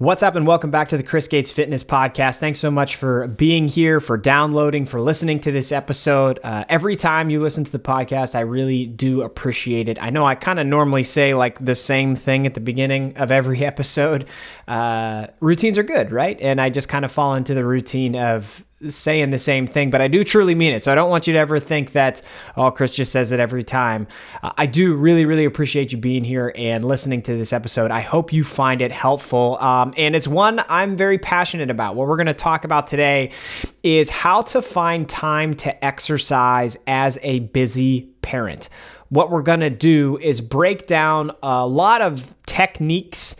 What's up and welcome back to the Chris Gates Fitness Podcast. Thanks so much for being here, for downloading, for listening to this episode. Every time you listen to the podcast, I really do appreciate it. I know I kind of normally say like the same thing at the beginning of every episode. Routines are good, right? And I just kind of fall into the routine of saying the same thing, but I do truly mean it. So I don't want you to ever think that, oh, Chris just says it every time. I do really, really appreciate you being here and listening to this episode. I hope you find it helpful. And it's one I'm very passionate about. What we're going to talk about today is how to find time to exercise as a busy parent. What we're going to do is break down a lot of techniques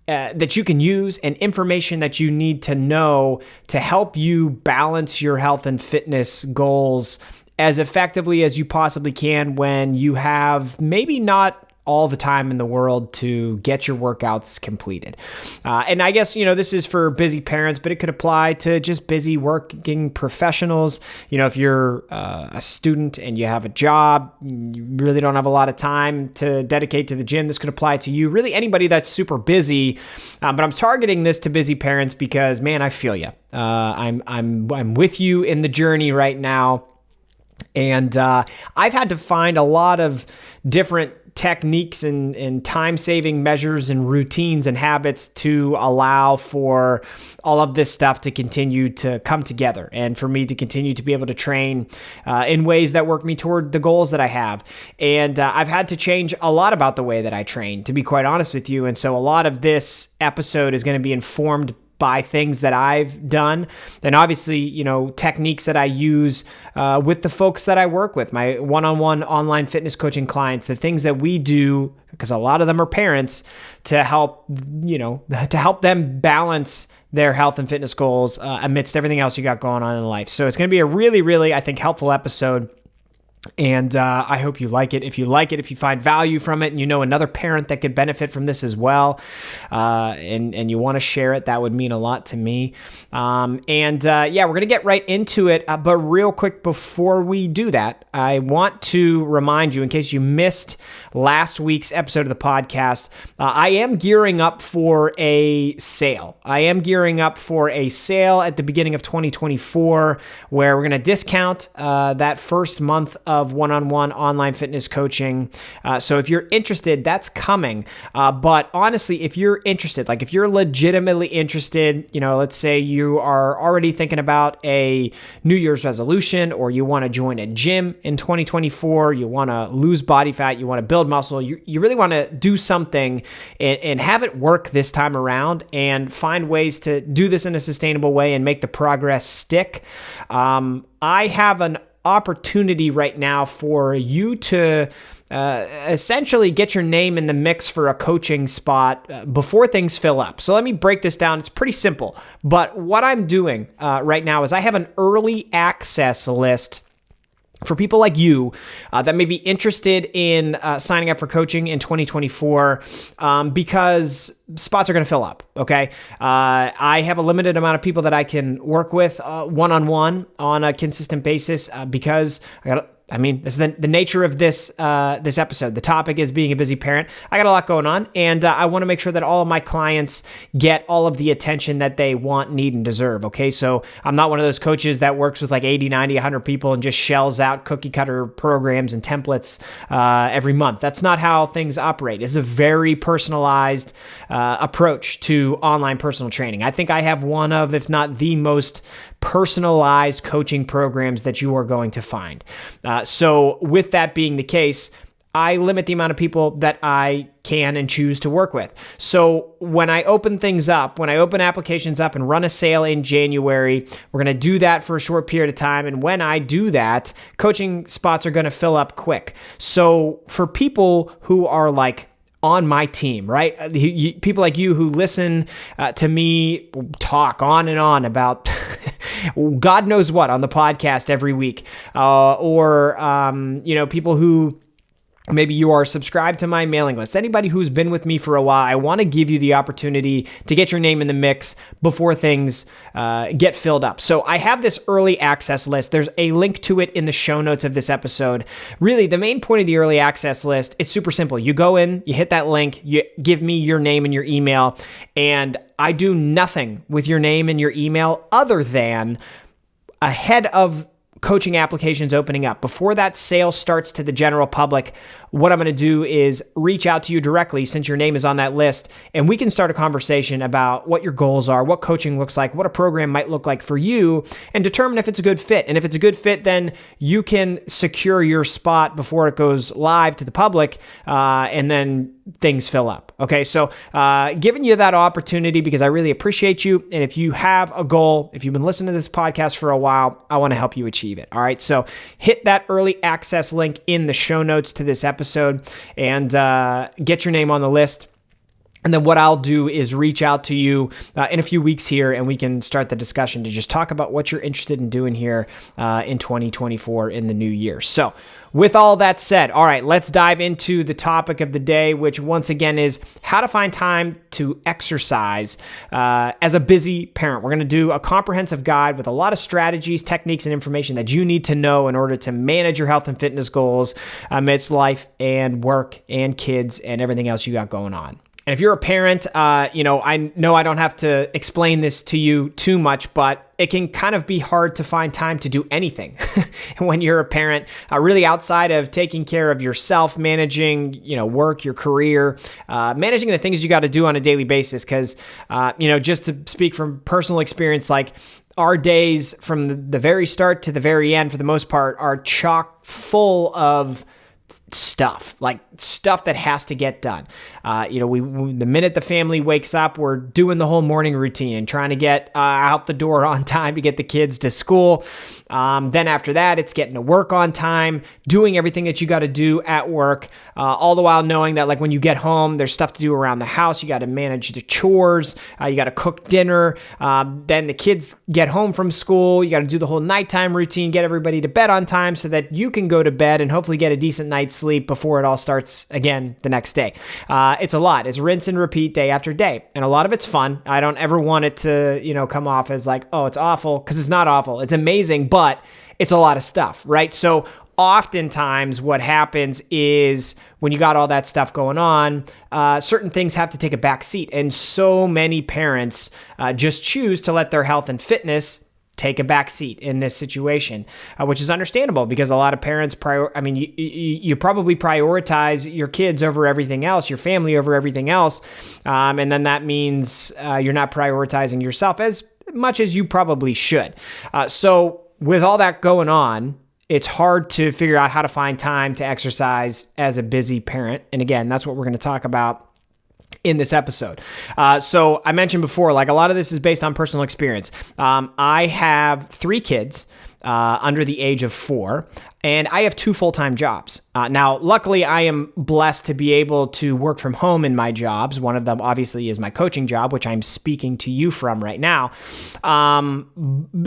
that you can use and information that you need to know to help you balance your health and fitness goals as effectively as you possibly can when you have maybe not all the time in the world to get your workouts completed. And I guess, this is for busy parents, but it could apply to just busy working professionals. If you're a student and you have a job, you really don't have a lot of time to dedicate to the gym. This could apply to you. Really anybody that's super busy. But I'm targeting this to busy parents because, man, I feel you. I'm with you in the journey right now. And I've had to find a lot of different techniques and time-saving measures and routines and habits to allow for all of this stuff to continue to come together and for me to continue to be able to train in ways that work me toward the goals that I have. And I've had to change a lot about the way that I train, to be quite honest with you. And so a lot of this episode is going to be informed by things that I've done, and obviously, techniques that I use with the folks that I work with, my one-on-one online fitness coaching clients, the things that we do, because a lot of them are parents, to help them balance their health and fitness goals amidst everything else you got going on in life. So it's going to be a really, really, I think, helpful episode. And I hope you like it. If you like it, if you find value from it, and another parent that could benefit from this as well, and you want to share it, that would mean a lot to me. We're going to get right into it. But real quick before we do that, I want to remind you, in case you missed last week's episode of the podcast, I am gearing up for a sale. I am gearing up for a sale at the beginning of 2024 where we're going to discount that first month of one-on-one online fitness coaching. So if you're interested, that's coming. But honestly, if you're interested, like if you're legitimately interested, let's say you are already thinking about a New Year's resolution, or you want to join a gym in 2024, you want to lose body fat, you want to build muscle, you really want to do something and have it work this time around and find ways to do this in a sustainable way and make the progress stick. I have an opportunity right now for you to essentially get your name in the mix for a coaching spot before things fill up. So let me break this down. It's pretty simple, but what I'm doing right now is I have an early access list for people like you that may be interested in signing up for coaching in 2024 because spots are going to fill up, okay? I have a limited amount of people that I can work with one-on-one on a consistent basis because this is the nature of this episode. The topic is being a busy parent. I got a lot going on, and I want to make sure that all of my clients get all of the attention that they want, need, and deserve, okay? So I'm not one of those coaches that works with like 80, 90, 100 people and just shells out cookie cutter programs and templates every month. That's not how things operate. It's a very personalized approach to online personal training. I think I have one of, if not the most personalized coaching programs that you are going to find. So with that being the case, I limit the amount of people that I can and choose to work with. So when I open things up, when I open applications up and run a sale in January, we're going to do that for a short period of time. And when I do that, coaching spots are going to fill up quick. So for people who are like on my team, right? People like you who listen to me talk on and on about God knows what on the podcast every week, or people who Maybe you are subscribed to my mailing list. Anybody who's been with me for a while, I want to give you the opportunity to get your name in the mix before things get filled up. So I have this early access list. There's a link to it in the show notes of this episode. Really, the main point of the early access list, it's super simple. You go in, you hit that link, you give me your name and your email, and I do nothing with your name and your email other than ahead of coaching applications opening up. Before that sale starts to the general public, what I'm going to do is reach out to you directly since your name is on that list, and we can start a conversation about what your goals are, what coaching looks like, what a program might look like for you, and determine if it's a good fit. And if it's a good fit, then you can secure your spot before it goes live to the public, and then things fill up. Okay, so giving you that opportunity because I really appreciate you. And if you have a goal, if you've been listening to this podcast for a while, I want to help you achieve it. All right, so hit that early access link in the show notes to this episode and get your name on the list. And then what I'll do is reach out to you in a few weeks here, and we can start the discussion to just talk about what you're interested in doing here in 2024 in the new year. So with all that said, all right, let's dive into the topic of the day, which once again is how to find time to exercise as a busy parent. We're going to do a comprehensive guide with a lot of strategies, techniques, and information that you need to know in order to manage your health and fitness goals amidst life and work and kids and everything else you got going on. And if you're a parent, I know I don't have to explain this to you too much, but it can kind of be hard to find time to do anything when you're a parent, really outside of taking care of yourself, managing, work, your career, managing the things you got to do on a daily basis. Because, just to speak from personal experience, like our days from the very start to the very end, for the most part, are chock full of stuff that has to get done. The minute the family wakes up, we're doing the whole morning routine, trying to get out the door on time to get the kids to school. Then after that, it's getting to work on time, doing everything that you got to do at work, all the while knowing that when you get home, there's stuff to do around the house. You got to manage the chores. You got to cook dinner. Then the kids get home from school. You got to do the whole nighttime routine, get everybody to bed on time so that you can go to bed and hopefully get a decent night's sleep before it all starts again the next day. It's a lot. It's rinse and repeat day after day. And a lot of it's fun. I don't ever want it to, come off as oh, it's awful, because it's not awful. It's amazing, but it's a lot of stuff, right? So oftentimes what happens is when you got all that stuff going on, certain things have to take a back seat. And so many parents just choose to let their health and fitness take a back seat in this situation, which is understandable because a lot of parents, you probably prioritize your kids over everything else, your family over everything else. And then that means you're not prioritizing yourself as much as you probably should. So with all that going on, it's hard to figure out how to find time to exercise as a busy parent. And again, that's what we're going to talk about in this episode. So I mentioned before, a lot of this is based on personal experience. I have 3 kids under the age of 4, and I have 2 full-time jobs. Now, luckily, I am blessed to be able to work from home in my jobs. One of them, obviously, is my coaching job, which I'm speaking to you from right now.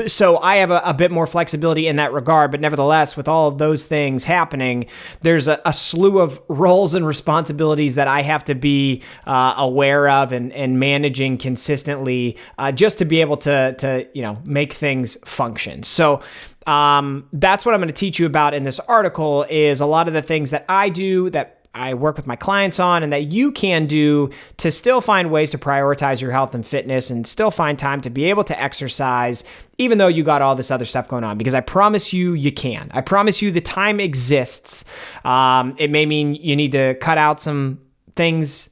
So I have a bit more flexibility in that regard, but nevertheless, with all of those things happening, there's a slew of roles and responsibilities that I have to be aware of and managing consistently just to be able to make things function. So that's what I'm going to teach you about in this article is a lot of the things that I do, that I work with my clients on, and that you can do to still find ways to prioritize your health and fitness and still find time to be able to exercise, even though you got all this other stuff going on, because I promise you, you can. I promise you the time exists. It may mean you need to cut out some things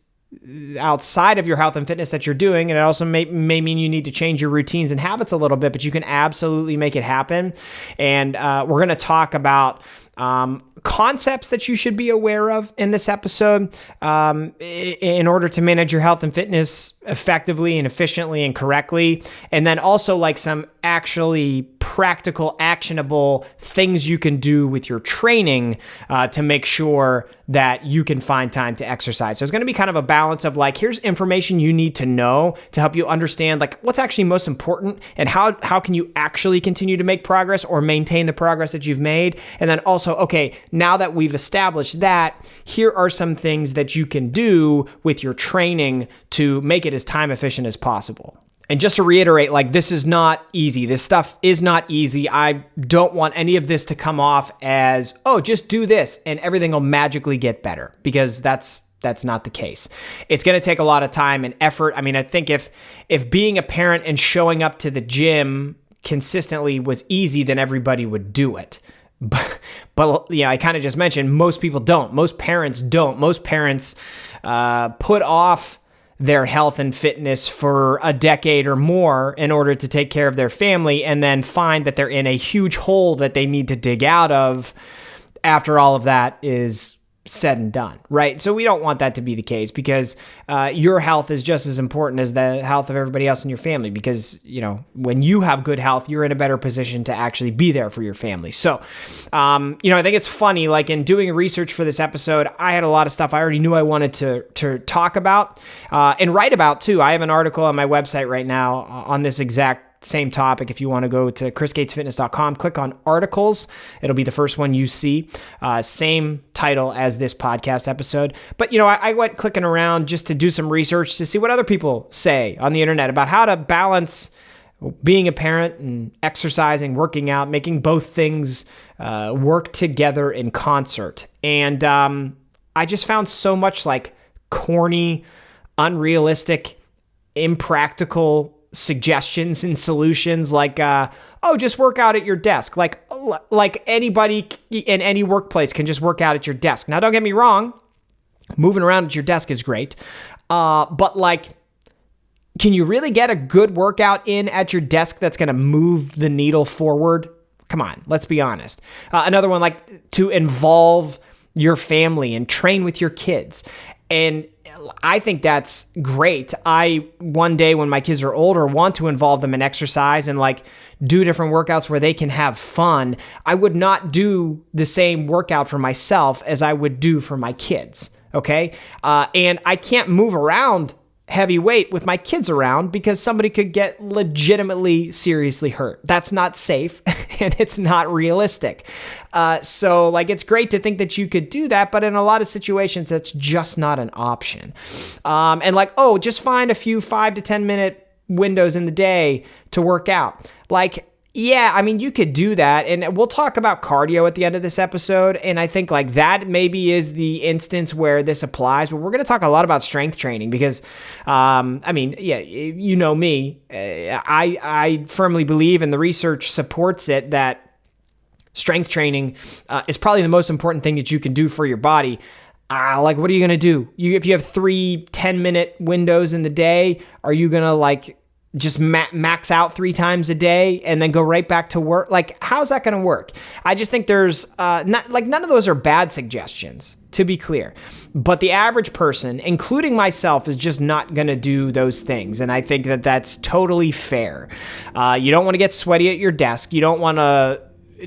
outside of your health and fitness that you're doing. And it also may mean you need to change your routines and habits a little bit, but you can absolutely make it happen. And we're going to talk about concepts that you should be aware of in this episode in order to manage your health and fitness effectively and efficiently and correctly. And then also some actually practical, actionable things you can do with your training to make sure that you can find time to exercise. So it's going to be kind of a balance of here's information you need to know to help you understand what's actually most important and how can you actually continue to make progress or maintain the progress that you've made. And then also, okay, now that we've established that, here are some things that you can do with your training to make it as time efficient as possible. And just to reiterate, like, this is not easy. This stuff is not easy. I don't want any of this to come off as, oh, just do this and everything will magically get better, because that's not the case. It's going to take a lot of time and effort. I mean, I think if being a parent and showing up to the gym consistently was easy, then everybody would do it. But I kind of just mentioned, most people don't. Most parents don't. Most parents put off their health and fitness for a decade or more in order to take care of their family, and then find that they're in a huge hole that they need to dig out of after all of that is said and done, right? So we don't want that to be the case, because your health is just as important as the health of everybody else in your family, because, when you have good health, you're in a better position to actually be there for your family. So, I think it's funny, like in doing research for this episode, I had a lot of stuff I already knew I wanted to talk about and write about too. I have an article on my website right now on this exact same topic. If you want to go to chrisgatesfitness.com, click on articles. It'll be the first one you see. Same title as this podcast episode. But, I went clicking around just to do some research to see what other people say on the internet about how to balance being a parent and exercising, working out, making both things work together in concert. And I just found so much like corny, unrealistic, impractical suggestions and solutions, like just work out at your desk, like anybody in any workplace can just work out at your desk. Now, don't get me wrong, moving around at your desk is great, but like, can you really get a good workout in at your desk that's going to move the needle forward? Come on, let's be honest. Another one, like to involve your family and train with your kids. And I think that's great. One day when my kids are older, want to involve them in exercise and like do different workouts where they can have fun. I would not do the same workout for myself as I would do for my kids. Okay. And I can't move around heavy weight with my kids around because somebody could get legitimately seriously hurt. That's not safe and it's not realistic. So like, it's great to think that you could do that, but in a lot of situations, that's just not an option. And like, just find a few 5 to 10 minute windows in the day to work out. Like, yeah, I mean, you could do that. And we'll talk about cardio at the end of this episode. And I think like that maybe is the instance where this applies. But we're going to talk a lot about strength training because, you know me, I firmly believe, and the research supports it, that strength training is probably the most important thing that you can do for your body. Like, what are you going to do? If you have 3 10-minute windows in the day, are you going to like just max out 3 times a day and then go right back to work? Like, how's that going to work? I just think there's none of those are bad suggestions, to be clear. But the average person, including myself, is just not going to do those things. And I think that that's totally fair. You don't want to get sweaty at your desk. You don't want to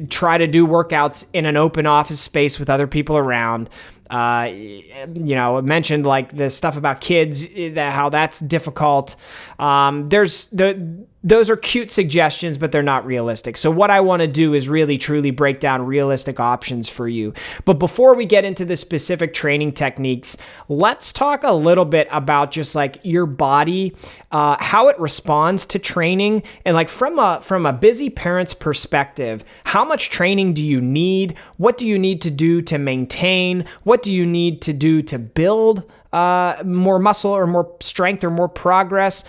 try to do workouts in an open office space with other people around. I mentioned like the stuff about kids, how that's difficult. Those are cute suggestions, but they're not realistic. So what I want to do is really truly break down realistic options for you. But before we get into the specific training techniques, let's talk a little bit about just like your body, how it responds to training, and like from a busy parent's perspective, how much training do you need? What do you need to do to maintain? What do you need to do to build more muscle or more strength or more progress?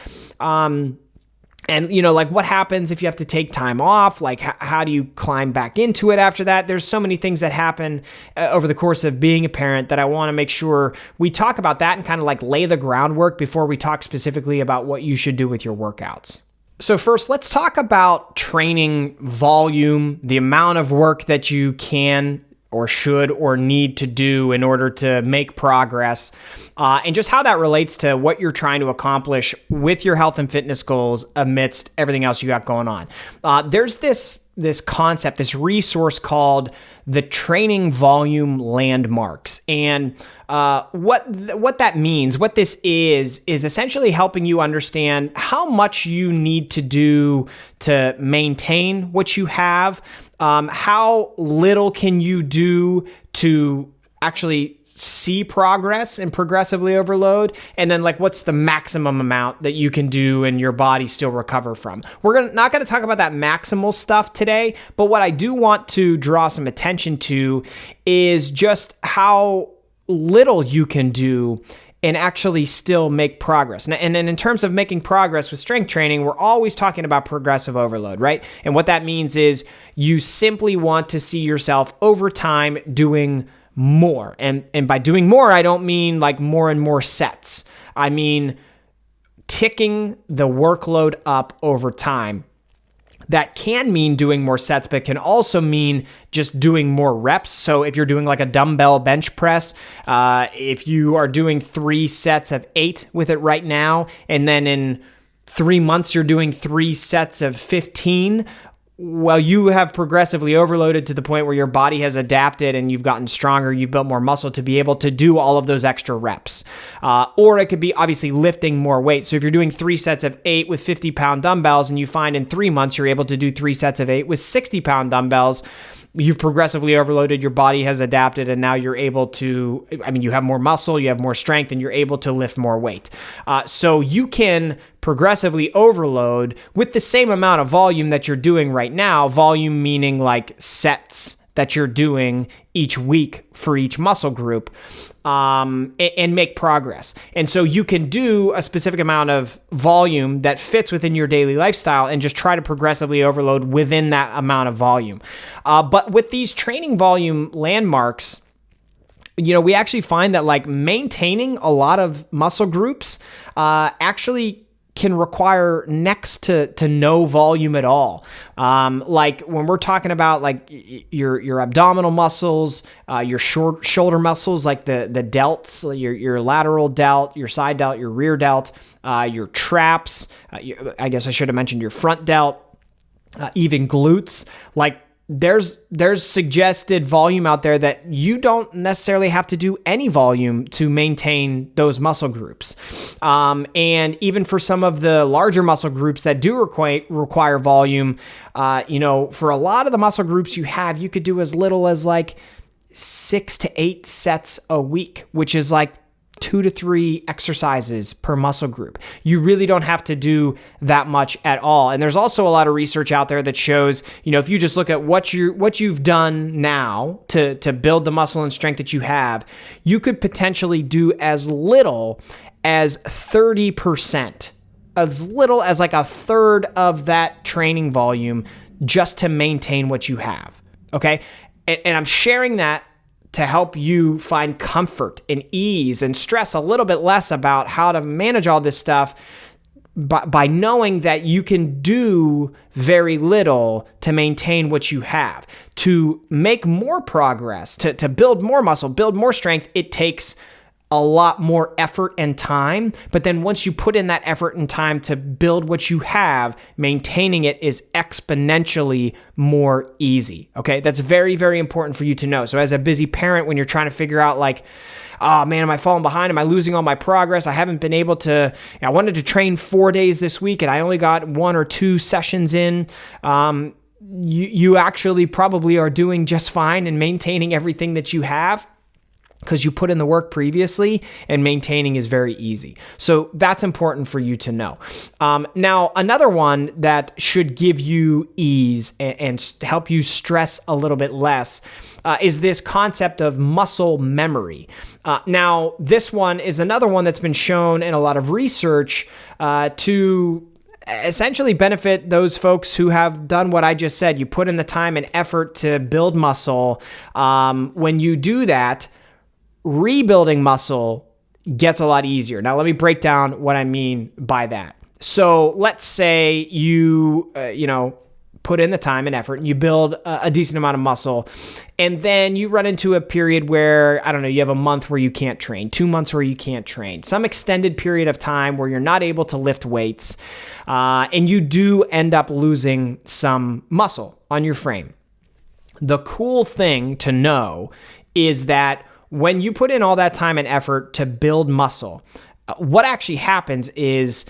And, like what happens if you have to take time off? Like, how do you climb back into it after that? There's so many things that happen over the course of being a parent that I want to make sure we talk about that and kind of like lay the groundwork before we talk specifically about what you should do with your workouts. So first, let's talk about training volume, the amount of work that you can or should or need to do in order to make progress, and just how that relates to what you're trying to accomplish with your health and fitness goals amidst everything else you got going on. There's this concept, this resource called the Training Volume Landmarks. And what that means, what this is essentially helping you understand how much you need to do to maintain what you have, How little can you do to actually see progress and progressively overload? And then like, what's the maximum amount that you can do and your body still recover from? We're not going to talk about that maximal stuff today, but what I do want to draw some attention to is just how little you can do and actually still make progress. And in terms of making progress with strength training, we're always talking about progressive overload, right? And what that means is you simply want to see yourself over time doing more. And by doing more, I don't mean like more and more sets. I mean ticking the workload up over time. That can mean doing more sets, but can also mean just doing more reps. So if you're doing like a dumbbell bench press, if you are doing 3 sets of 8 with it right now, and then in 3 months you're doing 3 sets of 15, well, you have progressively overloaded to the point where your body has adapted and you've gotten stronger, you've built more muscle to be able to do all of those extra reps. Or it could be obviously lifting more weight. So if you're doing 3 sets of 8 with 50-pound dumbbells and you find in 3 months you're able to do 3 sets of 8 with 60-pound dumbbells, you've progressively overloaded, your body has adapted, and now you're able to, you have more muscle, you have more strength, and you're able to lift more weight. So you can progressively overload with the same amount of volume that you're doing right now, volume meaning like sets that you're doing each week for each muscle group, and make progress. And so you can do a specific amount of volume that fits within your daily lifestyle and just try to progressively overload within that amount of volume. But with these training volume landmarks, we actually find that like maintaining a lot of muscle groups actually can require next to no volume at all. Like when we're talking about like your abdominal muscles, your shoulder muscles, like the delts, your lateral delt, your side delt, your rear delt, your traps, I guess I should have mentioned your front delt, even glutes, like there's suggested volume out there that you don't necessarily have to do any volume to maintain those muscle groups. And even for some of the larger muscle groups that do require volume, for a lot of the muscle groups you could do as little as like 6 to 8 sets a week, which is like 2 to 3 exercises per muscle group. You really don't have to do that much at all. And there's also a lot of research out there that shows, if you just look at what you've done now to build the muscle and strength that you have, you could potentially do as little as 30%, as little as like a third of that training volume just to maintain what you have. Okay. And I'm sharing that to help you find comfort and ease and stress a little bit less about how to manage all this stuff by knowing that you can do very little to maintain what you have. To make more progress, to build more muscle, build more strength, it takes a lot more effort and time. But then once you put in that effort and time to build what you have, maintaining it is exponentially more easy. Okay. That's very, very important for you to know. So as a busy parent, when you're trying to figure out like, oh man, am I falling behind? Am I losing all my progress? I haven't been able to, I wanted to train 4 days this week and I only got 1 or 2 sessions in. You actually probably are doing just fine and maintaining everything that you have, because you put in the work previously, and maintaining is very easy. So that's important for you to know. Now, another one that should give you ease and help you stress a little bit less is this concept of muscle memory. Now, this one is another one that's been shown in a lot of research to essentially benefit those folks who have done what I just said. You put in the time and effort to build muscle. When you do that, rebuilding muscle gets a lot easier. Now, let me break down what I mean by that. So let's say you, put in the time and effort and you build a decent amount of muscle, and then you run into a period where, you have a month where you can't train, 2 months where you can't train, some extended period of time where you're not able to lift weights, and you do end up losing some muscle on your frame. The cool thing to know is that when you put in all that time and effort to build muscle, what actually happens is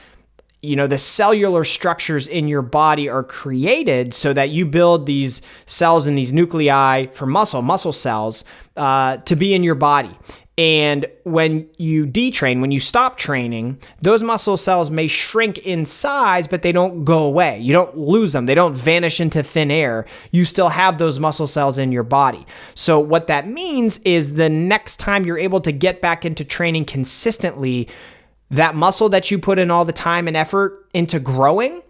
the cellular structures in your body are created so that you build these cells and these nuclei for muscle cells to be in your body. And when you detrain, when you stop training, those muscle cells may shrink in size, but they don't go away. You don't lose them. They don't vanish into thin air. You still have those muscle cells in your body. So what that means is the next time you're able to get back into training consistently, that muscle that you put in all the time and effort into growing,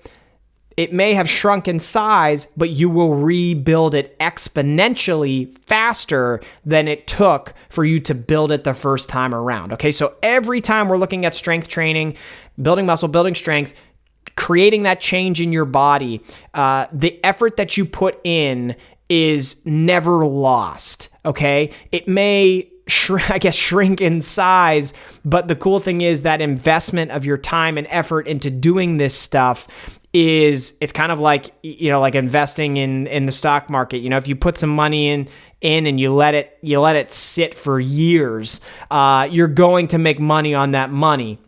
it may have shrunk in size, but you will rebuild it exponentially faster than it took for you to build it the first time around. Okay, so every time we're looking at strength training, building muscle, building strength, creating that change in your body, the effort that you put in is never lost. Okay, it may shrink in size, but the cool thing is that investment of your time and effort into doing this stuff it's kind of like, like investing in the stock market. If you put some money in and you let it sit for years, you're going to make money on that money.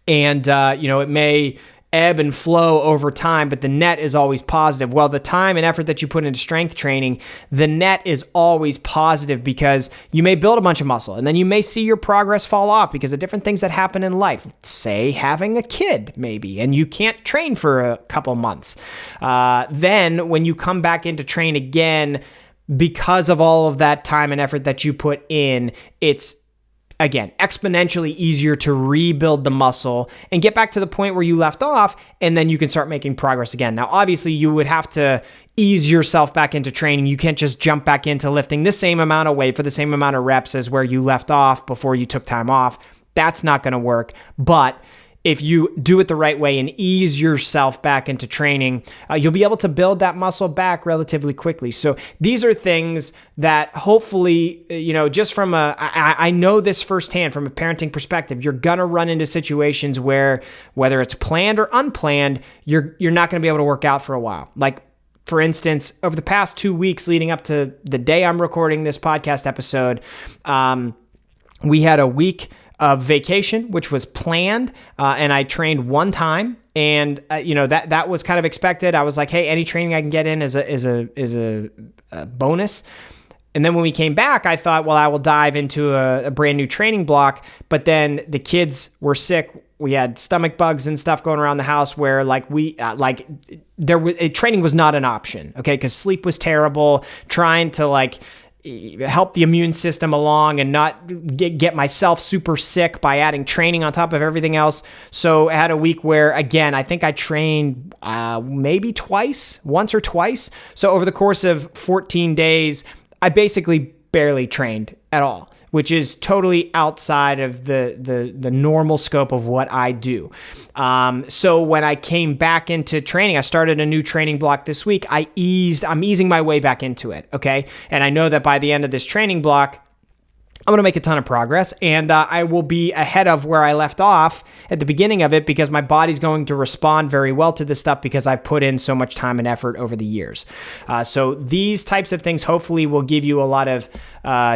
And, it may ebb and flow over time, but the net is always positive. Well, the time and effort that you put into strength training, the net is always positive because you may build a bunch of muscle and then you may see your progress fall off because of different things that happen in life. Say having a kid maybe, and you can't train for a couple months. Then when you come back into train again, because of all of that time and effort that you put in, it's again, exponentially easier to rebuild the muscle and get back to the point where you left off, and then you can start making progress again. Now, obviously, you would have to ease yourself back into training. You can't just jump back into lifting the same amount of weight for the same amount of reps as where you left off before you took time off. That's not going to work. But if you do it the right way and ease yourself back into training, you'll be able to build that muscle back relatively quickly. So these are things that hopefully, just from I know this firsthand from a parenting perspective, you're going to run into situations where whether it's planned or unplanned, you're not going to be able to work out for a while. Like, for instance, over the past 2 weeks leading up to the day I'm recording this podcast episode, we had a week of vacation, which was planned, and I trained one time, and that was kind of expected. I was like, hey, any training I can get in is a bonus. And then when we came back, I thought, well, I will dive into a brand new training block. But then the kids were sick. We had stomach bugs and stuff going around the house where training was not an option. Okay, because sleep was terrible. Trying to help the immune system along and not get myself super sick by adding training on top of everything else. So I had a week where, again, I think I trained maybe once or twice. So over the course of 14 days, I basically barely trained at all, which is totally outside of the normal scope of what I do. So when I came back into training, I started a new training block this week. I'm easing my way back into it, okay? And I know that by the end of this training block, I'm going to make a ton of progress, and I will be ahead of where I left off at the beginning of it because my body's going to respond very well to this stuff because I've put in so much time and effort over the years. So these types of things hopefully will give you a lot of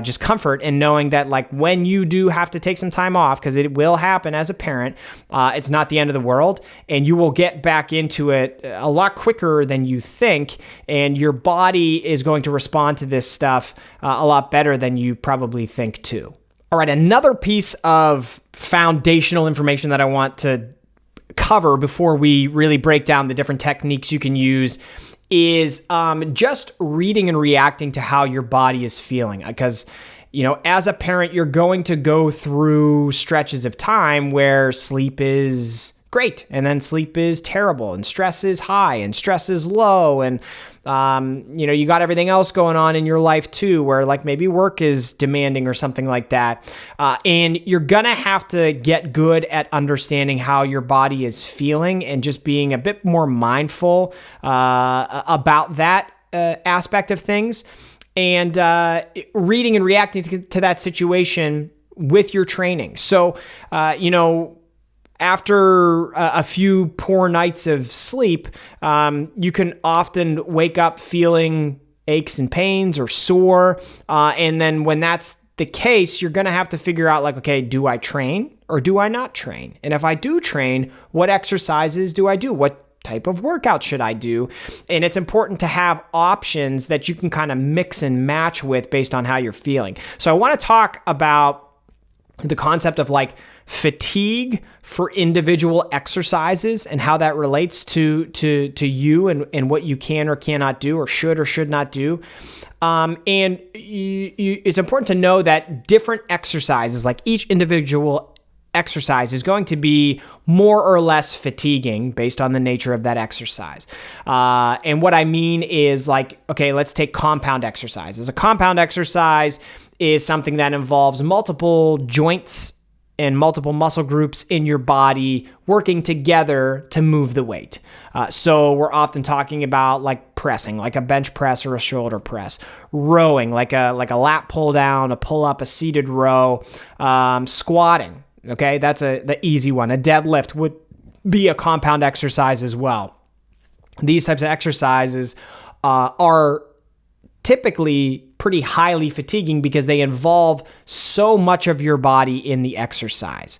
just comfort in knowing that when you do have to take some time off, because it will happen as a parent, it's not the end of the world, and you will get back into it a lot quicker than you think, and your body is going to respond to this stuff a lot better than you probably think too. All right, another piece of foundational information that I want to cover before we really break down the different techniques you can use is just reading and reacting to how your body is feeling. Because, as a parent, you're going to go through stretches of time where sleep is great, and then sleep is terrible, and stress is high, and stress is low, and you got everything else going on in your life too, where maybe work is demanding or something like that. And you're gonna have to get good at understanding how your body is feeling and just being a bit more mindful about that aspect of things, and reading and reacting to that situation with your training. So, after a few poor nights of sleep, you can often wake up feeling aches and pains or sore. And then when that's the case, you're going to have to figure out okay, do I train or do I not train? And if I do train, what exercises do I do? What type of workout should I do? And it's important to have options that you can kind of mix and match with based on how you're feeling. So I want to talk about the concept of like fatigue for individual exercises and how that relates to you and what you can or cannot do or should not do. It's important to know that different exercises, like each individual exercise, is going to be more or less fatiguing based on the nature of that exercise. And what I mean is like, okay, let's take compound exercises. A compound exercise is something that involves multiple joints and multiple muscle groups in your body working together to move the weight. So we're often talking about like pressing, like a bench press or a shoulder press, rowing, like a lat pull down, a pull up, a seated row, squatting. Okay, that's the easy one. A deadlift would be a compound exercise as well. These types of exercises are typically pretty highly fatiguing because they involve so much of your body in the exercise.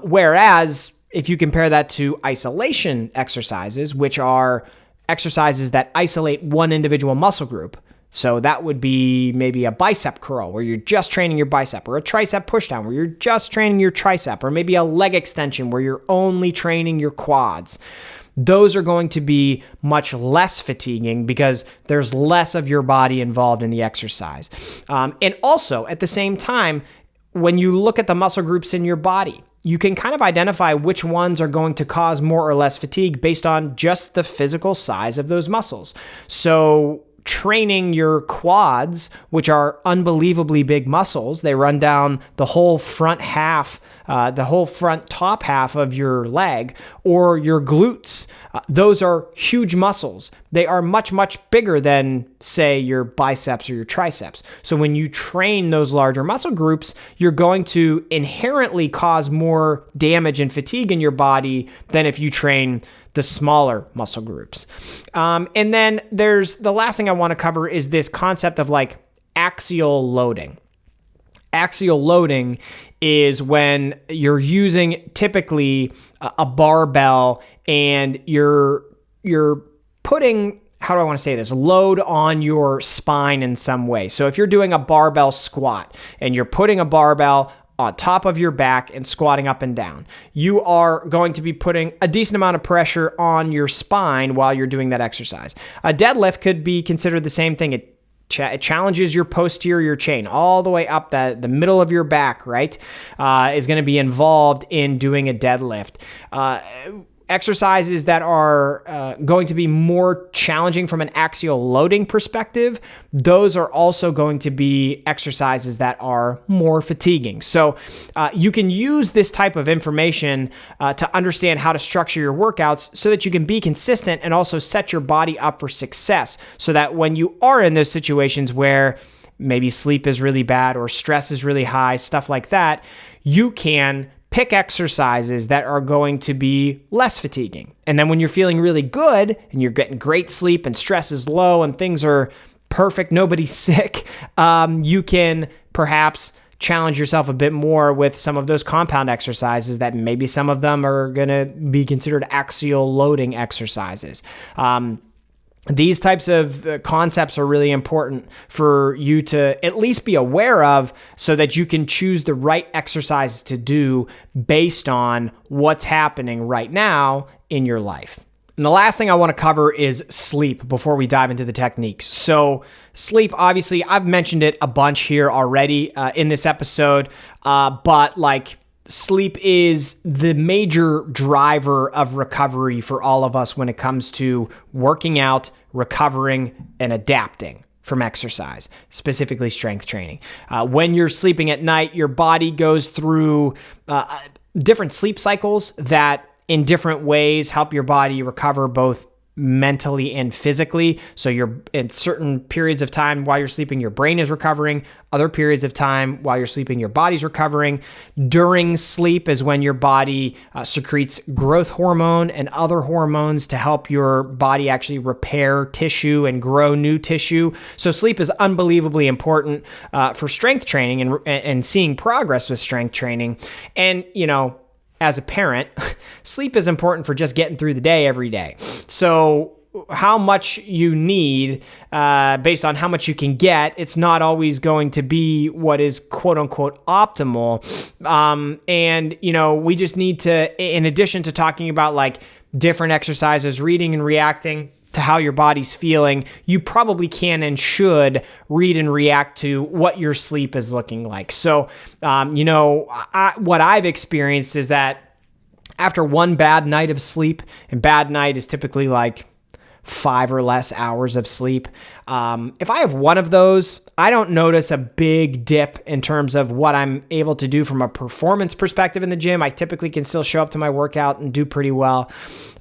Whereas if you compare that to isolation exercises, which are exercises that isolate one individual muscle group, so that would be maybe a bicep curl where you're just training your bicep, or a tricep pushdown where you're just training your tricep, or maybe a leg extension where you're only training your quads. Those are going to be much less fatiguing because there's less of your body involved in the exercise. And also at the same time, when you look at the muscle groups in your body, you can kind of identify which ones are going to cause more or less fatigue based on just the physical size of those muscles. So training your quads, which are unbelievably big muscles, they run down the whole front half, the whole front top half of your leg, or your glutes. Those are huge muscles. They are much, much bigger than, say, your biceps or your triceps. So when you train those larger muscle groups, you're going to inherently cause more damage and fatigue in your body than if you train the smaller muscle groups. And then there's the last thing I want to cover is this concept of like axial loading. Axial loading is when you're using typically a barbell and you're putting, how do I want to say this, load on your spine in some way. So if you're doing a barbell squat and you're putting a barbell on top of your back and squatting up and down, you are going to be putting a decent amount of pressure on your spine while you're doing that exercise. A deadlift could be considered the same thing. It challenges your posterior chain all the way up the middle of your back, right? Is going to be involved in doing a deadlift. Exercises that are going to be more challenging from an axial loading perspective, those are also going to be exercises that are more fatiguing. So you can use this type of information to understand how to structure your workouts so that you can be consistent and also set your body up for success, so that when you are in those situations where maybe sleep is really bad or stress is really high, stuff like that, you can pick exercises that are going to be less fatiguing. And then when you're feeling really good and you're getting great sleep and stress is low and things are perfect, nobody's sick, you can perhaps challenge yourself a bit more with some of those compound exercises that maybe some of them are going to be considered axial loading exercises. These types of concepts are really important for you to at least be aware of so that you can choose the right exercises to do based on what's happening right now in your life. And the last thing I want to cover is sleep before we dive into the techniques. So sleep, obviously, I've mentioned it a bunch here already in this episode, but like, sleep is the major driver of recovery for all of us when it comes to working out, recovering, and adapting from exercise, specifically strength training. When you're sleeping at night, your body goes through different sleep cycles that in different ways help your body recover both mentally and physically. So you're in certain periods of time while you're sleeping, your brain is recovering. Other periods of time while you're sleeping, your body's recovering. During sleep is when your body secretes growth hormone and other hormones to help your body actually repair tissue and grow new tissue. So sleep is unbelievably important for strength training and seeing progress with strength training. And, as a parent, sleep is important for just getting through the day every day. So how much you need based on how much you can get, it's not always going to be what is quote unquote optimal. And we just need to, in addition to talking about like different exercises, reading and reacting to how your body's feeling, you probably can and should read and react to what your sleep is looking like. So, what I've experienced is that after one bad night of sleep, and bad night is typically like 5 or less hours of sleep. If I have one of those, I don't notice a big dip in terms of what I'm able to do from a performance perspective in the gym. I typically can still show up to my workout and do pretty well.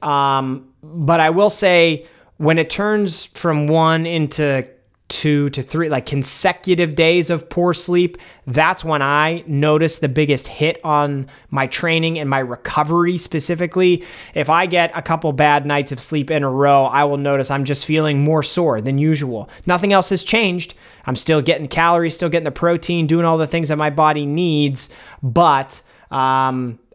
But I will say, when it turns from 1 into 2 to 3, like consecutive days of poor sleep, that's when I notice the biggest hit on my training and my recovery specifically. If I get a couple bad nights of sleep in a row, I will notice I'm just feeling more sore than usual. Nothing else has changed. I'm still getting calories, still getting the protein, doing all the things that my body needs, but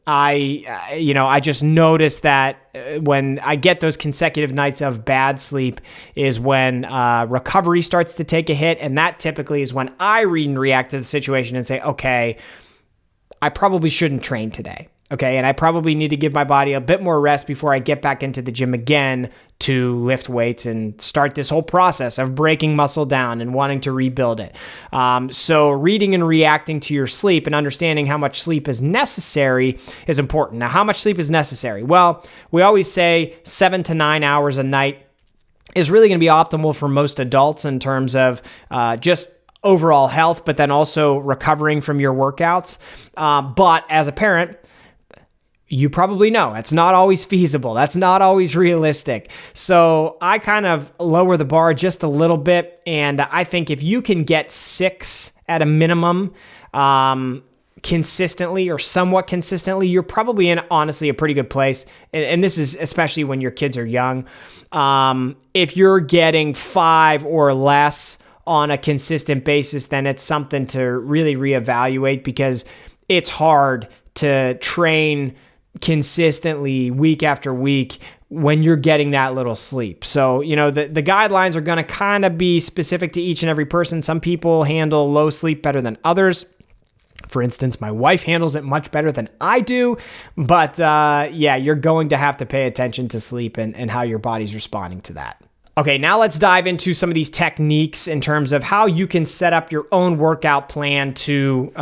I just noticed that when I get those consecutive nights of bad sleep is when recovery starts to take a hit. And that typically is when I read and react to the situation and say, okay, I probably shouldn't train today. Okay. And I probably need to give my body a bit more rest before I get back into the gym again to lift weights and start this whole process of breaking muscle down and wanting to rebuild it. So reading and reacting to your sleep and understanding how much sleep is necessary is important. Now, how much sleep is necessary? Well, we always say 7 to 9 hours a night is really going to be optimal for most adults in terms of just overall health, but then also recovering from your workouts. But as a parent, you probably know it's not always feasible. That's not always realistic. So I kind of lower the bar just a little bit. And I think if you can get 6 at a minimum, consistently or somewhat consistently, you're probably in honestly a pretty good place. And this is especially when your kids are young. If you're getting 5 or less on a consistent basis, then it's something to really reevaluate, because it's hard to train consistently week after week when you're getting that little sleep. So, the guidelines are going to kind of be specific to each and every person. Some people handle low sleep better than others. For instance, my wife handles it much better than I do. But you're going to have to pay attention to sleep and how your body's responding to that. Okay, now let's dive into some of these techniques in terms of how you can set up your own workout plan to,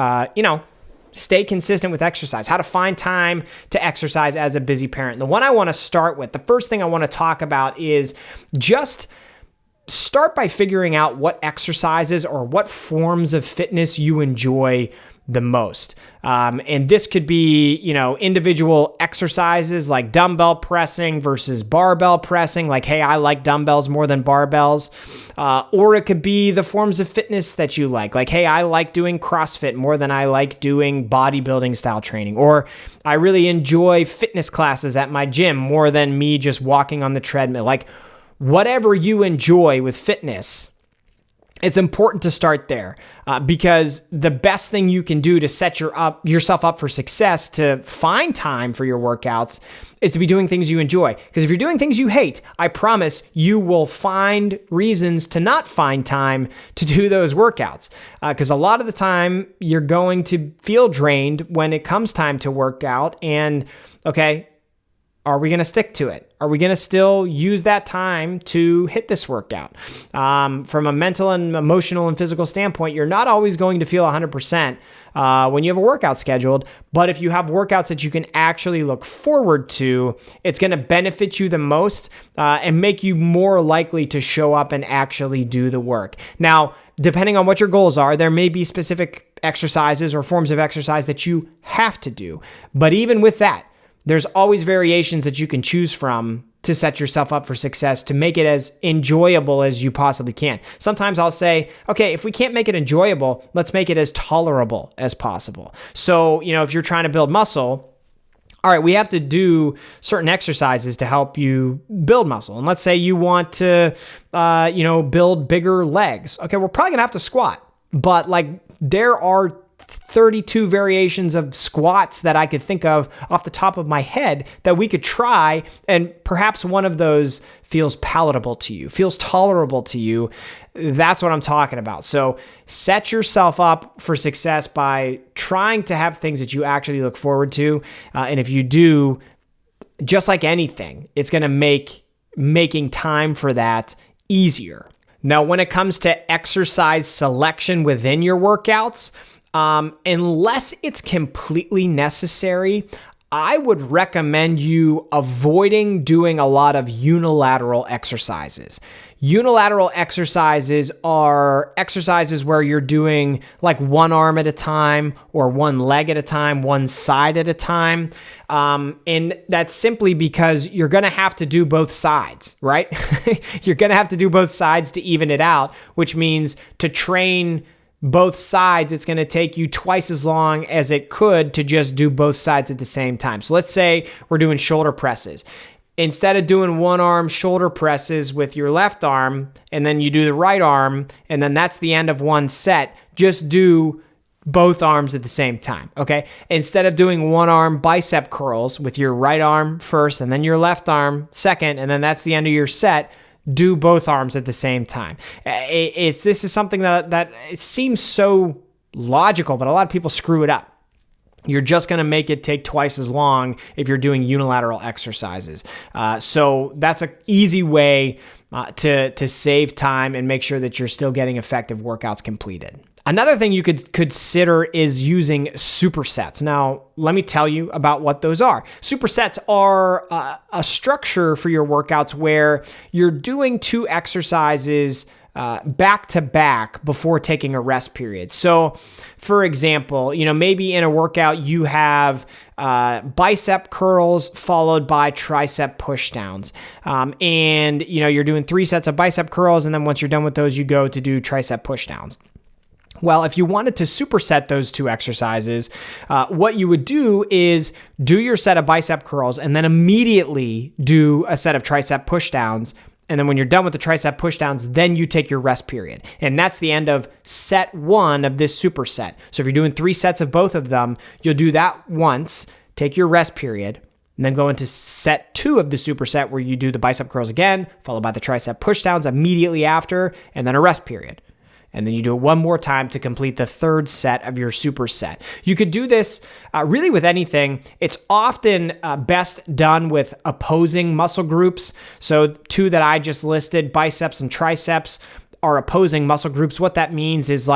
stay consistent with exercise, how to find time to exercise as a busy parent. The one I want to start with, the first thing I want to talk about is just start by figuring out what exercises or what forms of fitness you enjoy the most. And this could be, individual exercises like dumbbell pressing versus barbell pressing. Like, hey, I like dumbbells more than barbells. Or it could be the forms of fitness that you like. Like, hey, I like doing CrossFit more than I like doing bodybuilding style training. Or I really enjoy fitness classes at my gym more than me just walking on the treadmill. Like, whatever you enjoy with fitness, it's important to start there because the best thing you can do to set yourself up for success, to find time for your workouts, is to be doing things you enjoy. Because if you're doing things you hate, I promise you will find reasons to not find time to do those workouts. Because a lot of the time you're going to feel drained when it comes time to work out. And okay, are we going to stick to it? Are we going to still use that time to hit this workout? From a mental and emotional and physical standpoint, you're not always going to feel 100% when you have a workout scheduled. But if you have workouts that you can actually look forward to, it's going to benefit you the most and make you more likely to show up and actually do the work. Now, depending on what your goals are, there may be specific exercises or forms of exercise that you have to do. But even with that, There's always variations that you can choose from to set yourself up for success, to make it as enjoyable as you possibly can. Sometimes I'll say, okay, if we can't make it enjoyable, let's make it as tolerable as possible. So, if you're trying to build muscle, all right, we have to do certain exercises to help you build muscle. And let's say you want to, build bigger legs. Okay, we're probably gonna have to squat, but there are 32 variations of squats that I could think of off the top of my head that we could try, and perhaps one of those feels palatable to you, feels tolerable to you. That's what I'm talking about. So set yourself up for success by trying to have things that you actually look forward to. And if you do, just like anything, it's going to make making time for that easier. Now, when it comes to exercise selection within your workouts, unless it's completely necessary, I would recommend you avoiding doing a lot of unilateral exercises. Unilateral exercises are exercises where you're doing one arm at a time or one leg at a time, one side at a time. And that's simply because you're going to have to do both sides, right? You're going to have to do both sides to even it out, which means to train both sides, it's going to take you twice as long as it could to just do both sides at the same time. So let's say we're doing shoulder presses. Instead of doing one arm shoulder presses with your left arm, and then you do the right arm, and then that's the end of one set, just do both arms at the same time, okay? Instead of doing one arm bicep curls with your right arm first, and then your left arm second, and then that's the end of your set, do both arms at the same time. This is something that it seems so logical, but a lot of people screw it up. You're just going to make it take twice as long if you're doing unilateral exercises. So that's an easy way to save time and make sure that you're still getting effective workouts completed. Another thing you could consider is using supersets. Now, let me tell you about what those are. Supersets are a structure for your workouts where you're doing two exercises back to back before taking a rest period. So, for example, maybe in a workout you have bicep curls followed by tricep pushdowns, and you're doing 3 sets of bicep curls, and then once you're done with those, you go to do tricep pushdowns. Well, if you wanted to superset those two exercises, what you would do is do your set of bicep curls and then immediately do a set of tricep pushdowns. And then when you're done with the tricep pushdowns, then you take your rest period. And that's the end of set 1 of this superset. So if you're doing 3 sets of both of them, you'll do that once, take your rest period, and then go into set 2 of the superset where you do the bicep curls again, followed by the tricep pushdowns immediately after, and then a rest period. And then you do it one more time to complete the 3rd set of your superset. You could do this really with anything. It's often best done with opposing muscle groups. So 2 that I just listed, biceps and triceps, are opposing muscle groups. What that means is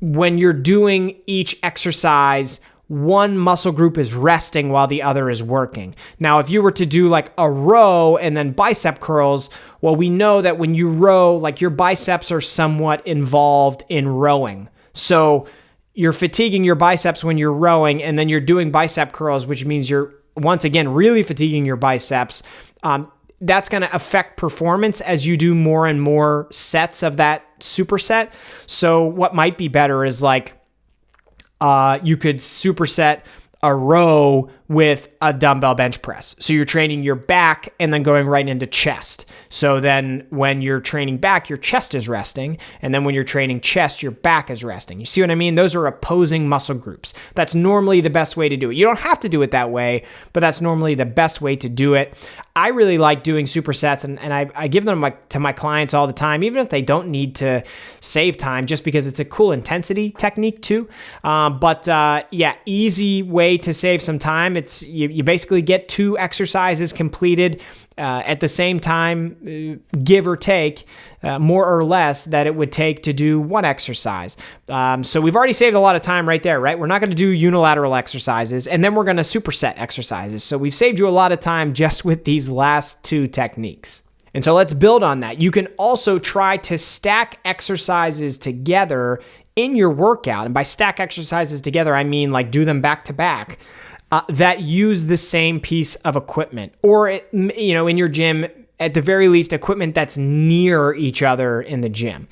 when you're doing each exercise, one muscle group is resting while the other is working. Now, if you were to do a row and then bicep curls, well, we know that when you row, your biceps are somewhat involved in rowing. So you're fatiguing your biceps when you're rowing, and then you're doing bicep curls, which means you're, once again, really fatiguing your biceps. That's going to affect performance as you do more and more sets of that superset. So what might be better is you could superset a row with a dumbbell bench press. So you're training your back and then going right into chest. So then when you're training back, your chest is resting. And then when you're training chest, your back is resting. You see what I mean? Those are opposing muscle groups. That's normally the best way to do it. You don't have to do it that way, but that's normally the best way to do it. I really like doing supersets, and I give them to my clients all the time, even if they don't need to save time, just because it's a cool intensity technique too. Easy way to save some time. It's you basically get 2 exercises completed at the same time, give or take, more or less, that it would take to do 1 exercise. So we've already saved a lot of time right there, right? We're not going to do unilateral exercises, and then we're going to superset exercises. So we've saved you a lot of time just with these last 2 techniques. And so let's build on that. You can also try to stack exercises together in your workout. And by stack exercises together, I mean do them back to back. that use the same piece of equipment, or in your gym, at the very least, equipment that's near each other in the gym.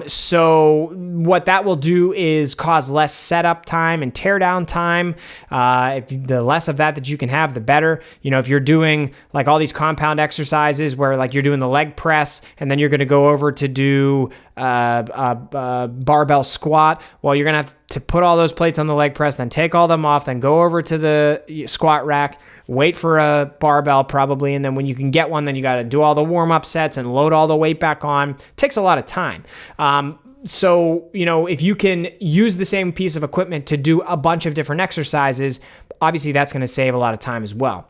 So what that will do is cause less setup time and teardown time. The less of that you can have, the better. If you're doing like all these compound exercises where like you're doing the leg press and then you're going to go over to do barbell squat, well, you're going to have to put all those plates on the leg press, then take all them off, then go over to the squat rack, wait for a barbell probably, and then when you can get one, then you got to do all the warm-up sets and load all the weight back on. It takes a lot of time. So, if you can use the same piece of equipment to do a bunch of different exercises, obviously that's going to save a lot of time as well.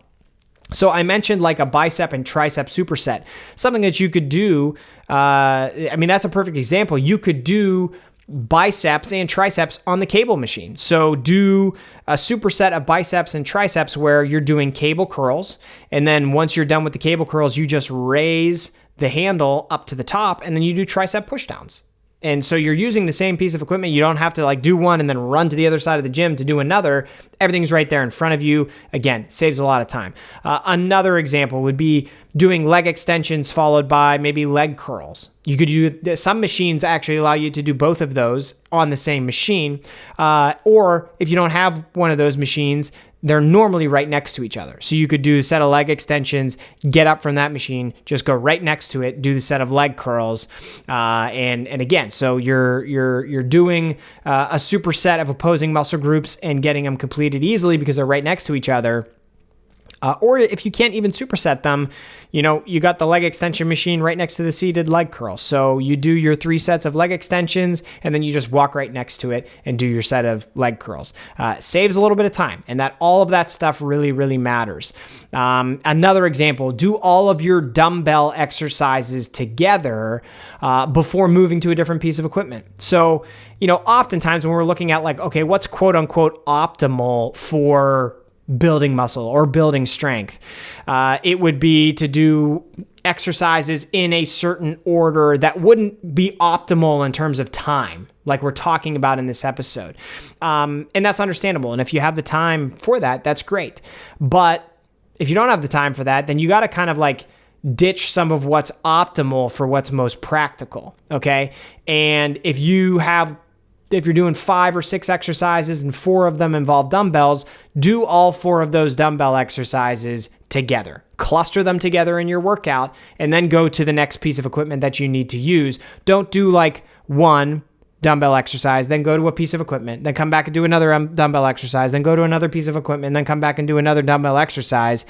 So I mentioned like a bicep and tricep superset, something that you could do. That's a perfect example. You could do biceps and triceps on the cable machine. So do a superset of biceps and triceps where you're doing cable curls. And then once you're done with the cable curls, you just raise the handle up to the top and then you do tricep pushdowns. And so you're using the same piece of equipment. You don't have to like do one and then run to the other side of the gym to do another. Everything's right there in front of you. Again, saves a lot of time. Another example would be doing leg extensions followed by maybe leg curls. You could do, some machines actually allow you to do both of those on the same machine. Or if you don't have one of those machines, they're normally right next to each other. So you could do a set of leg extensions, get up from that machine, just go right next to it, do the set of leg curls. And again, so you're doing a superset of opposing muscle groups and getting them completed easily because they're right next to each other. Or if you can't even superset them, you got the leg extension machine right next to the seated leg curl. So you do your 3 sets of leg extensions, and then you just walk right next to it and do your set of leg curls. Saves a little bit of time, and all of that stuff really, really matters. Another example, do all of your dumbbell exercises together before moving to a different piece of equipment. So, oftentimes when we're looking at like, okay, what's quote unquote optimal for building muscle or building strength, it would be to do exercises in a certain order that wouldn't be optimal in terms of time, like we're talking about in this episode. And that's understandable. And if you have the time for that, that's great. But if you don't have the time for that, then you got to kind of like ditch some of what's optimal for what's most practical. Okay. And if you're doing 5 or 6 exercises and 4 of them involve dumbbells, do all 4 of those dumbbell exercises together. Cluster them together in your workout and then go to the next piece of equipment that you need to use. Don't do like one dumbbell exercise, then go to a piece of equipment, then come back and do another dumbbell exercise, then go to another piece of equipment, then come back and do another dumbbell exercise.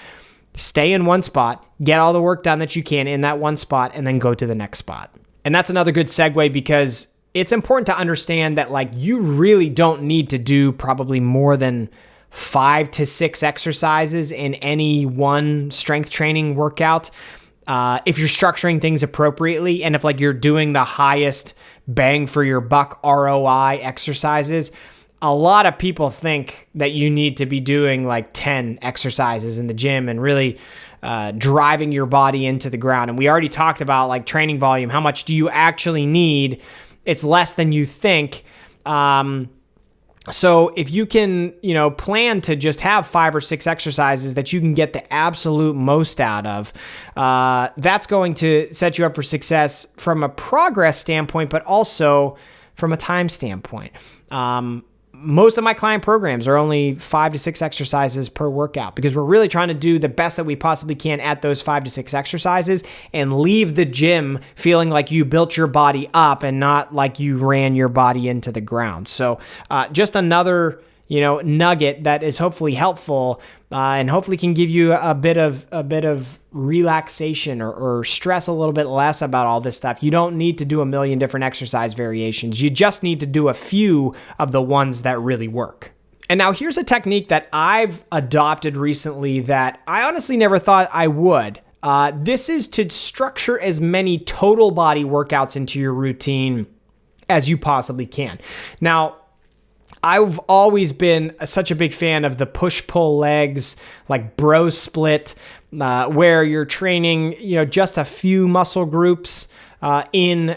Stay in one spot, get all the work done that you can in that one spot, and then go to the next spot. And that's another good segue because it's important to understand that like you really don't need to do probably more than 5 to 6 exercises in any one strength training workout. If you're structuring things appropriately and if like you're doing the highest bang for your buck ROI exercises, a lot of people think that you need to be doing like 10 exercises in the gym and really driving your body into the ground. And we already talked about like training volume. How much do you actually need? It's less than you think. So if you can, plan to just have 5 or 6 exercises that you can get the absolute most out of, that's going to set you up for success from a progress standpoint, but also from a time standpoint. Most of my client programs are only 5 to 6 exercises per workout because we're really trying to do the best that we possibly can at those 5 to 6 exercises and leave the gym feeling like you built your body up and not like you ran your body into the ground. So just another nugget that is hopefully helpful and hopefully can give you a bit of relaxation or stress a little bit less about all this stuff. You don't need to do a million different exercise variations. You just need to do a few of the ones that really work. And now here's a technique that I've adopted recently that I honestly never thought I would. This is to structure as many total body workouts into your routine as you possibly can. Now, I've always been such a big fan of the push-pull legs, like bro split, where you're training, just a few muscle groups in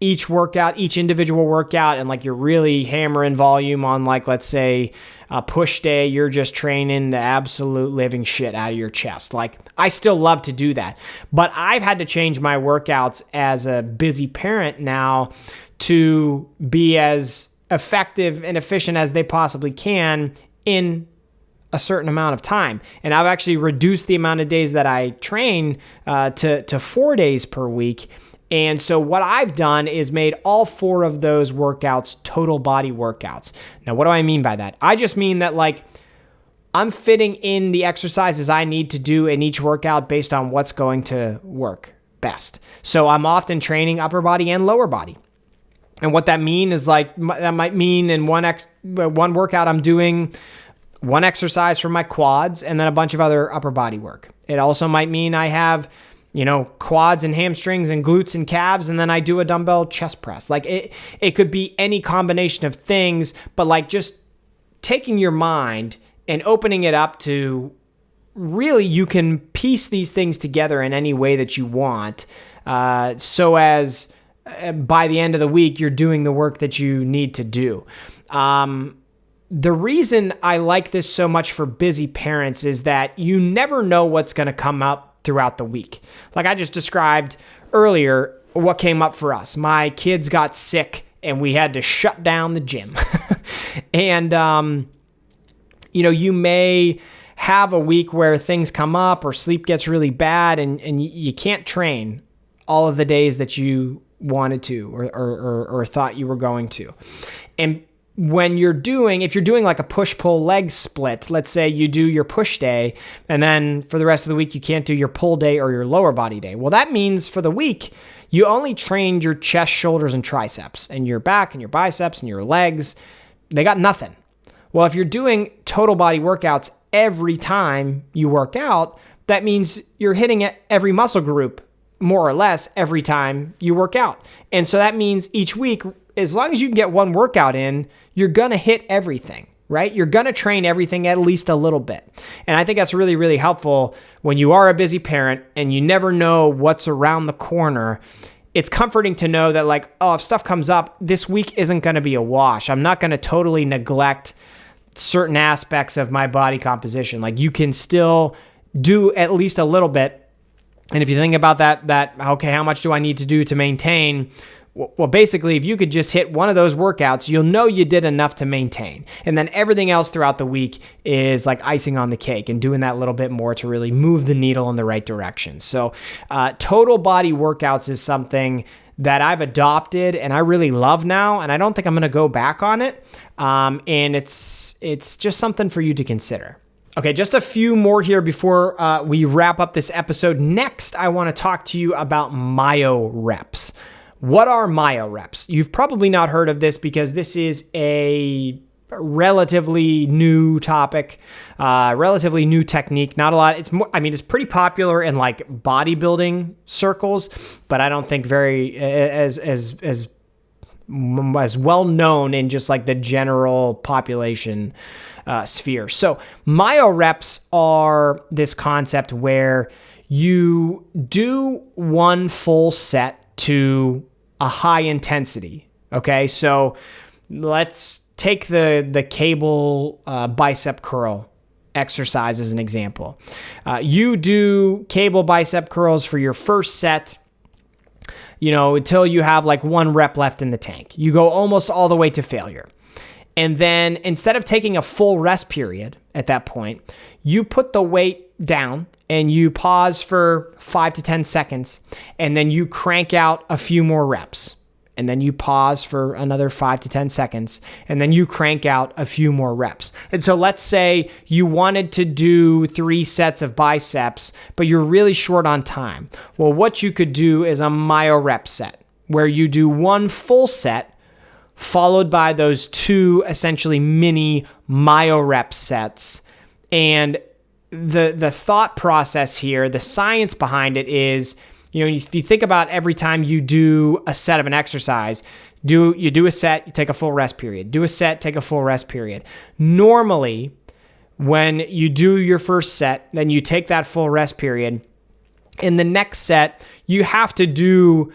each workout, each individual workout, and like you're really hammering volume on, like, let's say a push day, you're just training the absolute living shit out of your chest. Like, I still love to do that, but I've had to change my workouts as a busy parent now to be as effective and efficient as they possibly can in a certain amount of time. And I've actually reduced the amount of days that I train to 4 days per week. And so what I've done is made all 4 of those workouts total body workouts. Now, what do I mean by that? I just mean that, like, I'm fitting in the exercises I need to do in each workout based on what's going to work best. So I'm often training upper body and lower body. And what that means is, like, that might mean in one workout I'm doing one exercise for my quads and then a bunch of other upper body work. It also might mean I have, quads and hamstrings and glutes and calves, and then I do a dumbbell chest press. Like, it could be any combination of things, but like just taking your mind and opening it up to really, you can piece these things together in any way that you want, so as by the end of the week, you're doing the work that you need to do. The reason I like this so much for busy parents is that you never know what's going to come up throughout the week. Like I just described earlier, what came up for us. My kids got sick and we had to shut down the gym. And, you may have a week where things come up or sleep gets really bad and you can't train all of the days that you wanted to or thought you were going to. And if you're doing like a push-pull leg split, let's say you do your push day and then for the rest of the week you can't do your pull day or your lower body day. Well, that means for the week you only trained your chest, shoulders, and triceps, and your back and your biceps and your legs, they got nothing. Well, if you're doing total body workouts every time you work out, that means you're hitting every muscle group more or less every time you work out. And so that means each week, as long as you can get one workout in, you're going to hit everything, right? You're going to train everything at least a little bit. And I think that's really, really helpful when you are a busy parent and you never know what's around the corner. It's comforting to know that, like, if stuff comes up, this week isn't going to be a wash. I'm not going to totally neglect certain aspects of my body composition. Like, you can still do at least a little bit. And if you think about that, okay, how much do I need to do to maintain? Well, basically, if you could just hit one of those workouts, you'll know you did enough to maintain. And then everything else throughout the week is like icing on the cake and doing that little bit more to really move the needle in the right direction. So total body workouts is something that I've adopted and I really love now. And I don't think I'm going to go back on it. And it's just something for you to consider. Okay, just a few more here before we wrap up this episode. Next, I want to talk to you about MYOREPS. What are MYOREPS? You've probably not heard of this because this is a relatively new topic, relatively new technique. Not a lot. It's pretty popular in like bodybuilding circles, but I don't think very as well known in just like the general population sphere. So MYOREPS are this concept where you do one full set to a high intensity. Okay, so let's take the cable bicep curl exercise as an example. You do cable bicep curls for your first set, until you have like 1 rep left in the tank. You go almost all the way to failure. And then instead of taking a full rest period at that point, you put the weight down and you pause for 5 to 10 seconds, and then you crank out a few more reps. And then you pause for another 5 to 10 seconds, and then you crank out a few more reps. And so let's say you wanted to do 3 sets of biceps, but you're really short on time. Well, what you could do is a MYOREPS set, where you do 1 full set, followed by those 2 essentially mini MYOREPS sets. And the thought process here, the science behind it is, if you think about every time you do a set of an exercise, you do a set, you take a full rest period. Do a set, take a full rest period. Normally, when you do your first set, then you take that full rest period. In the next set, you have to do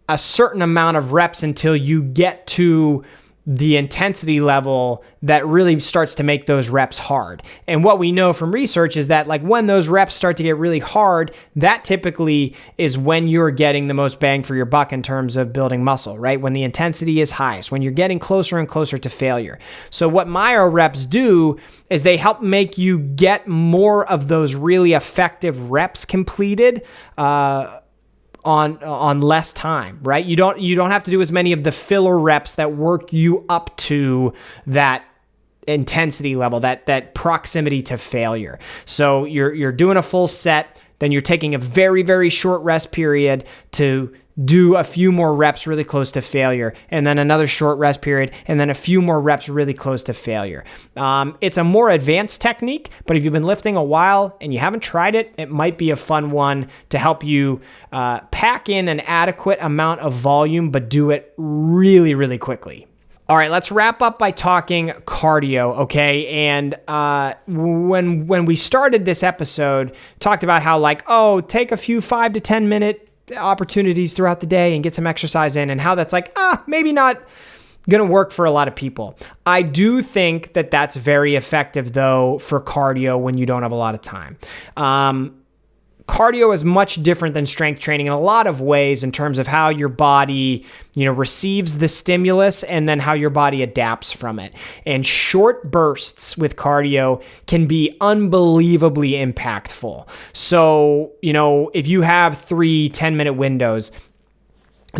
a certain amount of reps until you get to the intensity level that really starts to make those reps hard. And what we know from research is that like when those reps start to get really hard, that typically is when you're getting the most bang for your buck in terms of building muscle, right? When the intensity is highest, when you're getting closer and closer to failure. So what MYOREPS do is they help make you get more of those really effective reps completed, on less time, right? You don't have to do as many of the filler reps that work you up to that intensity level, that proximity to failure. So you're doing a full set, then you're taking a very, very short rest period to do a few more reps really close to failure, and then another short rest period, and then a few more reps really close to failure. It's a more advanced technique, but if you've been lifting a while and you haven't tried it, it might be a fun one to help you pack in an adequate amount of volume, but do it really, really quickly. All right, let's wrap up by talking cardio, okay? And when we started this episode, talked about how take a few 5 to 10 minute opportunities throughout the day and get some exercise in, and how that's maybe not going to work for a lot of people. I do think that that's very effective though for cardio when you don't have a lot of time. Cardio is much different than strength training in a lot of ways in terms of how your body, receives the stimulus and then how your body adapts from it. And short bursts with cardio can be unbelievably impactful. So, if you have 3 10-minute windows,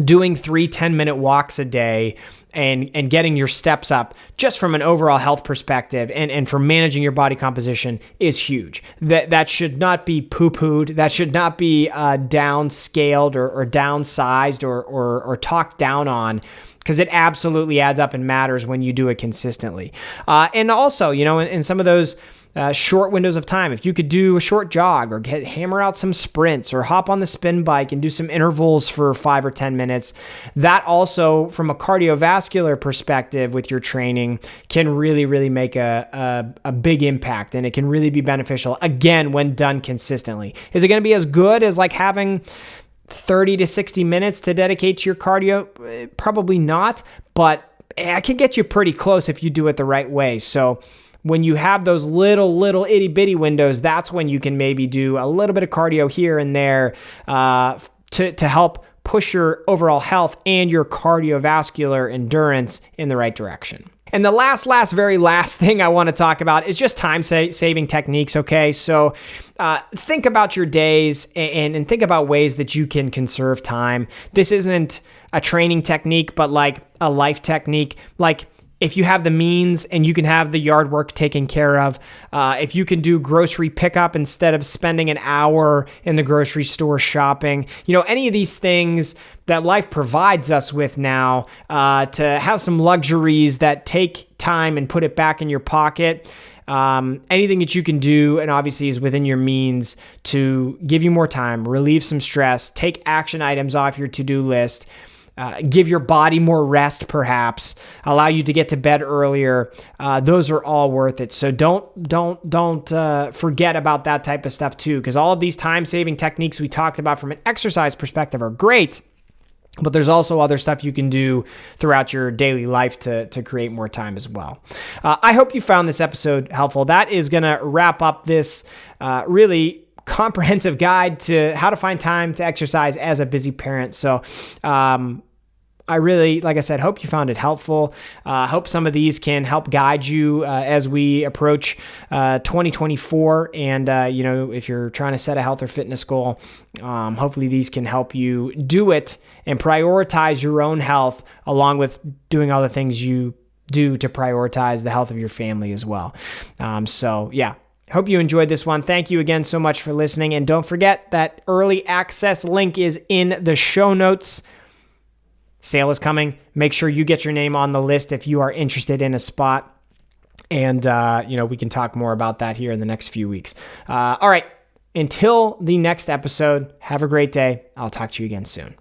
doing 3 10-minute walks a day and getting your steps up just from an overall health perspective and for managing your body composition is huge. That should not be poo-pooed. That should not be downscaled or downsized or talked down on, because it absolutely adds up and matters when you do it consistently. And also, in some of those short windows of time, if you could do a short jog or hammer out some sprints or hop on the spin bike and do some intervals for 5 or 10 minutes, that also from a cardiovascular perspective with your training can really, really make a big impact, and it can really be beneficial, again, when done consistently. Is it going to be as good as having 30 to 60 minutes to dedicate to your cardio? Probably not, but it can get you pretty close if you do it the right way. So when you have those little itty bitty windows, that's when you can maybe do a little bit of cardio here and there to help push your overall health and your cardiovascular endurance in the right direction. And the very last thing I want to talk about is just time-saving techniques, okay? So think about your days and think about ways that you can conserve time. This isn't a training technique, but a life technique. If you have the means and you can have the yard work taken care of, if you can do grocery pickup instead of spending an hour in the grocery store shopping, any of these things that life provides us with now, to have some luxuries that take time and put it back in your pocket, anything that you can do, and obviously is within your means, to give you more time, relieve some stress, take action items off your to-do list, give your body more rest, perhaps allow you to get to bed earlier. Those are all worth it. So don't forget about that type of stuff too, because all of these time-saving techniques we talked about from an exercise perspective are great, but there's also other stuff you can do throughout your daily life to create more time as well. I hope you found this episode helpful. That is going to wrap up this really comprehensive guide to how to find time to exercise as a busy parent. So, I really, like I said, hope you found it helpful. Hope some of these can help guide you as we approach 2024. And, if you're trying to set a health or fitness goal, hopefully these can help you do it and prioritize your own health along with doing all the things you do to prioritize the health of your family as well. Hope you enjoyed this one. Thank you again so much for listening. And don't forget that early access link is in the show notes. Sale is coming. Make sure you get your name on the list if you are interested in a spot. And, we can talk more about that here in the next few weeks. All right. Until the next episode, have a great day. I'll talk to you again soon.